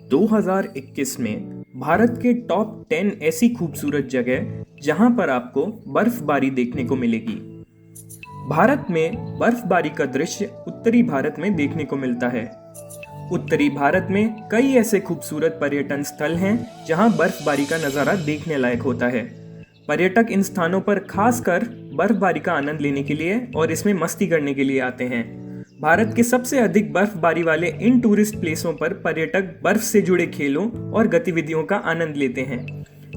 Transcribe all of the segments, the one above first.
2021 में भारत के टॉप 10 ऐसी खूबसूरत जगह जहां पर आपको बर्फबारी देखने को मिलेगी। भारत में बर्फबारी का दृश्य उत्तरी भारत में देखने को मिलता है। उत्तरी भारत में कई ऐसे खूबसूरत पर्यटन स्थल हैं जहां बर्फबारी का नज़ारा देखने लायक होता है। पर्यटक इन स्थानों पर खासकर बर्फबारी का आनंद लेने के लिए और इसमें मस्ती करने के लिए आते हैं। भारत के सबसे अधिक बर्फबारी वाले इन टूरिस्ट प्लेसों पर पर्यटक बर्फ से जुड़े खेलों और गतिविधियों का आनंद लेते हैं।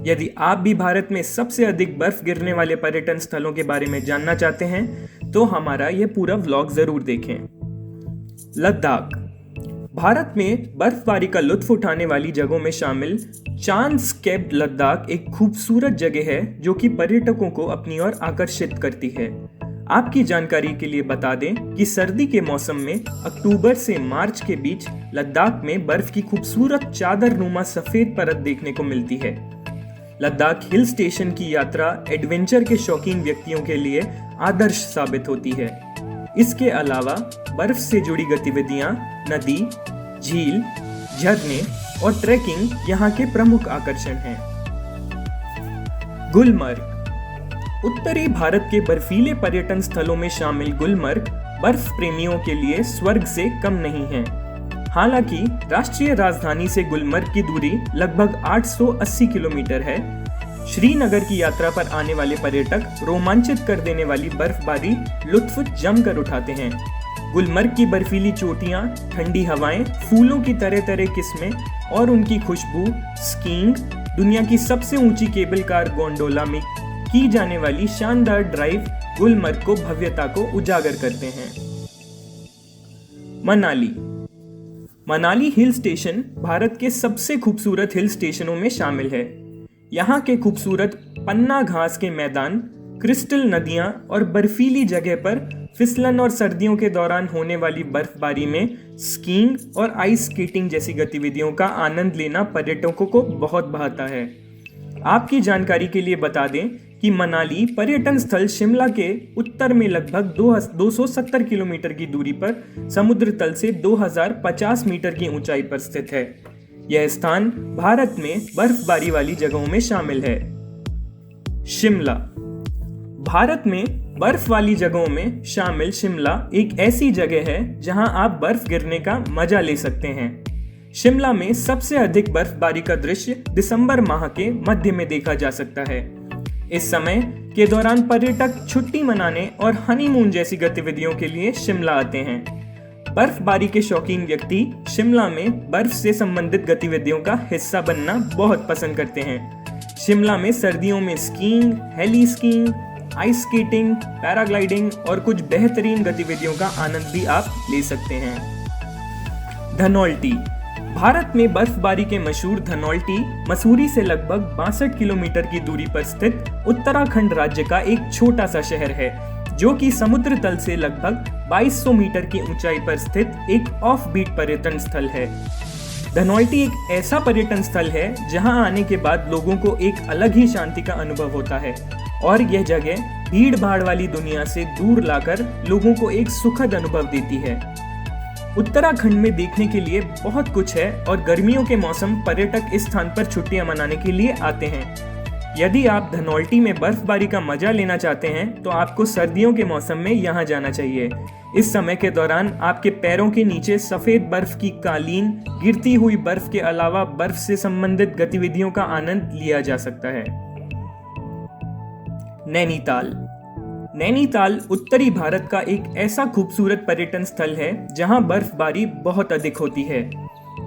यदि आप भी भारत में सबसे अधिक बर्फ गिरने वाले पर्यटन स्थलों के बारे में जानना चाहते हैं तो हमारा यह पूरा व्लॉग जरूर देखें। लद्दाख भारत में बर्फबारी का लुत्फ उठाने वाली जगहों में शामिल चांद कैप्ड लद्दाख एक खूबसूरत जगह है जो कि पर्यटकों को अपनी ओर आकर्षित करती है। आपकी जानकारी के लिए बता दें कि सर्दी के मौसम में अक्टूबर से मार्च के बीच लद्दाख में बर्फ की खूबसूरत चादर नुमा सफेद परत देखने को मिलती है। लद्दाख हिल स्टेशन की यात्रा एडवेंचर के शौकीन व्यक्तियों के लिए आदर्श साबित होती है। इसके अलावा बर्फ से जुड़ी गतिविधियां, नदी, झील, झरने और ट्रैकिंग यहाँ के प्रमुख आकर्षण हैं। गुलमर्ग उत्तरी भारत के बर्फीले पर्यटन स्थलों में शामिल गुलमर्ग बर्फ प्रेमियों के लिए स्वर्ग से कम नहीं है। हालांकि राष्ट्रीय राजधानी से गुलमर्ग की दूरी लगभग 880 किलोमीटर है। श्रीनगर की यात्रा पर आने वाले पर्यटक रोमांचित कर देने वाली बर्फबारी लुत्फ जमकर उठाते हैं। गुलमर्ग की बर्फीली चोटियां, ठंडी हवाएं, फूलों की तरह तरह किस्में और उनकी खुशबू, स्कीइंग, दुनिया की सबसे ऊंची केबल कार गोंडोला में की जाने वाली शानदार ड्राइव गुलमर्ग को भव्यता को उजागर करते हैं। मनाली हिल स्टेशन भारत के सबसे खूबसूरत हिल स्टेशनों में शामिल है। यहाँ के खूबसूरत पन्ना घास के मैदान, क्रिस्टल नदियाँ और बर्फीली जगह पर फिसलन और सर्दियों के दौरान होने वाली बर्फबारी में स्कीइंग और आइस स्केटिंग जैसी गतिविधियों का आनंद लेना पर्यटकों को बहुत भाता है। आपकी जानकारी के लिए बता दें कि मनाली पर्यटन स्थल शिमला के उत्तर में लगभग 270 किलोमीटर की दूरी पर समुद्र तल से 2050 मीटर की ऊंचाई पर स्थित है। यह स्थान भारत में बर्फबारी वाली जगहों में शामिल है। शिमला भारत में बर्फ वाली जगहों में शामिल शिमला एक ऐसी जगह है जहां आप बर्फ गिरने का मजा ले सकते हैं। शिमला में सबसे अधिक बर्फबारी का दृश्य दिसंबर माह के मध्य में देखा जा सकता है। इस समय के दौरान पर्यटक छुट्टी मनाने और हनीमून जैसी गतिविधियों के लिए शिमला आते हैं। बर्फबारी के शौकीन व्यक्ति शिमला में बर्फ से संबंधित गतिविधियों का हिस्सा बनना बहुत पसंद करते हैं। शिमला में सर्दियों में skiing, heli skiing, ice skating, paragliding और कुछ बेहतरीन गतिविधियों का आनंद भी आप ले सकते हैं। धनौल्टी भारत में बर्फबारी के मशहूर धनौल्टी मसूरी से लगभग 62 किलोमीटर की दूरी पर स्थित उत्तराखंड राज्य का एक छोटा सा शहर है जो कि समुद्र तल से लगभग 2200 मीटर की ऊंचाई पर स्थित एक ऑफ बीट पर्यटन स्थल है। धनौल्टी एक ऐसा पर्यटन स्थल है जहां आने के बाद लोगों को एक अलग ही शांति का अनुभव होता है और यह जगह भीड़ भाड़ वाली दुनिया से दूर लाकर लोगों को एक सुखद अनुभव देती है। उत्तराखंड में देखने के लिए बहुत कुछ है और गर्मियों के मौसम पर्यटक इस स्थान पर छुट्टियां मनाने के लिए आते हैं। यदि आप धनौल्टी में बर्फबारी का मजा लेना चाहते हैं तो आपको सर्दियों के मौसम में यहाँ जाना चाहिए। इस समय के दौरान आपके पैरों के नीचे सफेद बर्फ की कालीन, गिरती हुई बर्फ के अलावा बर्फ से संबंधित गतिविधियों का आनंद लिया जा सकता है। नैनीताल उत्तरी भारत का एक ऐसा खूबसूरत पर्यटन स्थल है जहां बर्फबारी बहुत अधिक होती है।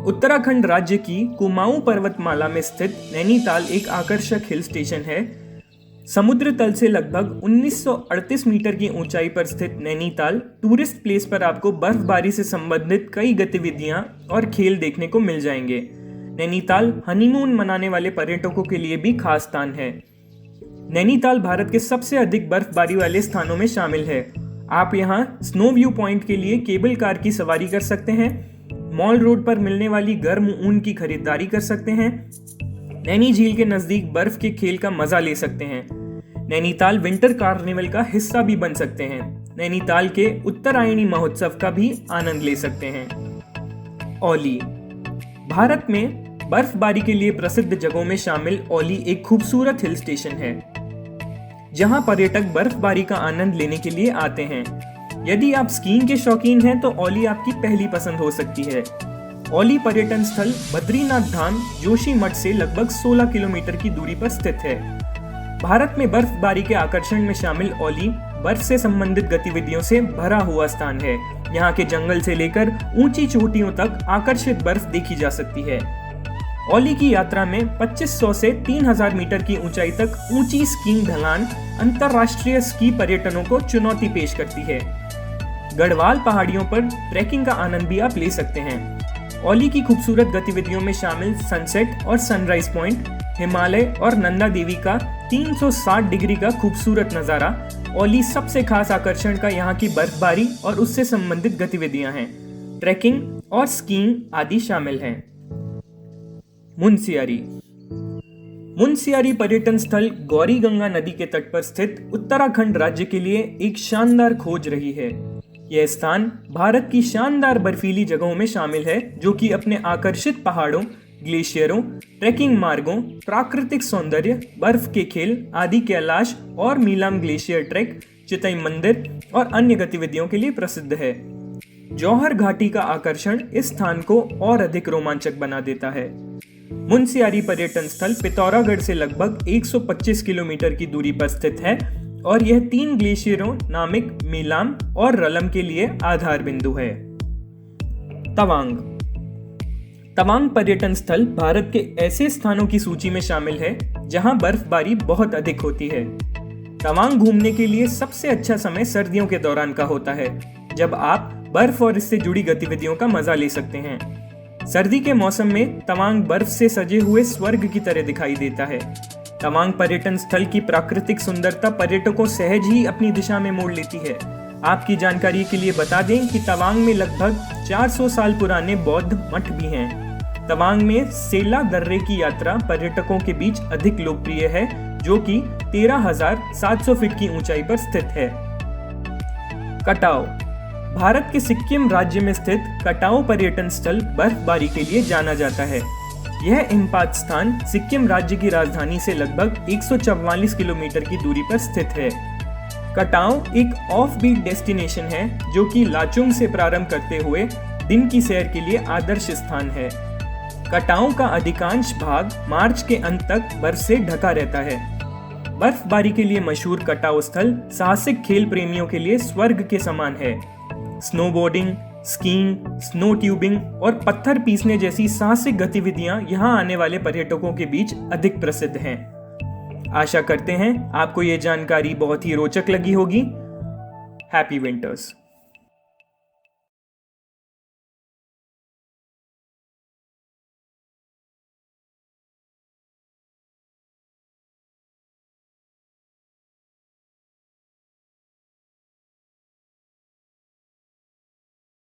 उत्तराखंड राज्य की कुमाऊं पर्वतमाला में स्थित नैनीताल एक आकर्षक हिल स्टेशन है। समुद्र तल से लगभग 1938 मीटर की ऊंचाई पर स्थित नैनीताल टूरिस्ट प्लेस पर आपको बर्फबारी से संबंधित कई गतिविधियां और खेल देखने को मिल जाएंगे। नैनीताल हनीमून मनाने वाले पर्यटकों के लिए भी खास स्थान है। नैनीताल भारत के सबसे अधिक बर्फबारी वाले स्थानों में शामिल है। आप यहाँ स्नो व्यू पॉइंट के लिए केबल कार की सवारी कर सकते हैं, मॉल रोड पर मिलने वाली गर्म ऊन की खरीदारी कर सकते हैं, नैनी झील के नजदीक बर्फ के खेल का मजा ले सकते हैं, नैनीताल विंटर कार्निवल का हिस्सा भी बन सकते हैं, नैनीताल के उत्तरायणी महोत्सव का भी आनंद ले सकते हैं। औली भारत में बर्फबारी के लिए प्रसिद्ध जगहों में शामिल औली एक खूबसूरत हिल स्टेशन है जहां पर्यटक बर्फबारी का आनंद लेने के लिए आते हैं। यदि आप स्कीइंग के शौकीन हैं तो औली आपकी पहली पसंद हो सकती है। औली पर्यटन स्थल बद्रीनाथ धाम जोशीमठ से लगभग 16 किलोमीटर की दूरी पर स्थित है। भारत में बर्फबारी के आकर्षण में शामिल औली बर्फ से संबंधित गतिविधियों से भरा हुआ स्थान है। यहाँ के जंगल से लेकर ऊंची चोटियों तक आकर्षित बर्फ देखी जा सकती है। औली की यात्रा में 2500 से 3000 मीटर की ऊंचाई तक ऊंची स्कीइंग ढलान अंतरराष्ट्रीय स्की पर्यटकों को चुनौती पेश करती है। गढ़वाल पहाड़ियों पर ट्रैकिंग का आनंद भी आप ले सकते हैं। औली की खूबसूरत गतिविधियों में शामिल सनसेट और सनराइज पॉइंट, हिमालय और नंदा देवी का 360 डिग्री का खूबसूरत नज़ारा, औली सबसे खास आकर्षण का यहाँ की बर्फबारी और उससे संबंधित गतिविधियां हैं। ट्रैकिंग और स्कीइंग आदि शामिल हैं। मुनस्यारी मुनस्यारी पर्यटन स्थल गौरी गंगा नदी के तट पर स्थित उत्तराखंड राज्य के लिए एक शानदार खोज रही है। यह स्थान भारत की शानदार बर्फीली जगहों में शामिल है जो कि अपने आकर्षित पहाड़ों, ग्लेशियरों, ट्रैकिंग मार्गों, प्राकृतिक सौंदर्य, बर्फ के खेल आदि कैलाश और मीलाम ग्लेशियर ट्रैक, चितई मंदिर और अन्य गतिविधियों के लिए प्रसिद्ध है। जौहर घाटी का आकर्षण इस स्थान को और अधिक रोमांचक बना देता है। मुनस्यारी पर्यटन स्थल पिथौरागढ़ से लगभग 125 किलोमीटर की दूरी पर स्थित है और यह 3 ग्लेशियरों नामिक मीलाम और रलम के लिए आधार बिंदु है। तवांग तवांग पर्यटन स्थल भारत के ऐसे स्थानों की सूची में शामिल है जहां बर्फबारी बहुत अधिक होती है। तवांग घूमने के लिए सबसे अच्छा समय सर्दियों के दौरान का होता है, जब आप बर्फ और इससे जुड़ी गतिविधियों का मजा ले सकते हैं। सर्दी के मौसम में तवांग बर्फ से सजे हुए स्वर्ग की तरह दिखाई देता है। तवांग पर्यटन स्थल की प्राकृतिक सुंदरता पर्यटकों सहज ही अपनी दिशा में मोड़ लेती है। आपकी जानकारी के लिए बता दें कि तवांग में लगभग 400 साल पुराने बौद्ध मठ भी हैं। तवांग में सेला दर्रे की यात्रा पर्यटकों के बीच अधिक लोकप्रिय है, जो कि 13,700 फीट की ऊंचाई पर स्थित है। कटाव भारत के सिक्किम राज्य में स्थित कटाव पर्यटन स्थल बर्फबारी के लिए जाना जाता है। यह हिमपात स्थान सिक्किम राज्य की राजधानी से लगभग 144 किलोमीटर की दूरी पर स्थित है। कटाव एक ऑफ बीट डेस्टिनेशन है जो कि लाचुंग से प्रारंभ करते हुए दिन की सैर के लिए आदर्श स्थान है। कटाव का अधिकांश भाग मार्च के अंत तक बर्फ से ढका रहता है। बर्फबारी के लिए मशहूर कटाव स्थल साहसिक खेल प्रेमियों के लिए स्वर्ग के समान है। स्नोबोर्डिंग, स्कीइंग, स्नो ट्यूबिंग और पत्थर पीसने जैसी साहसिक गतिविधियां यहां आने वाले पर्यटकों के बीच अधिक प्रसिद्ध हैं। आशा करते हैं आपको ये जानकारी बहुत ही रोचक लगी होगी। Happy winters.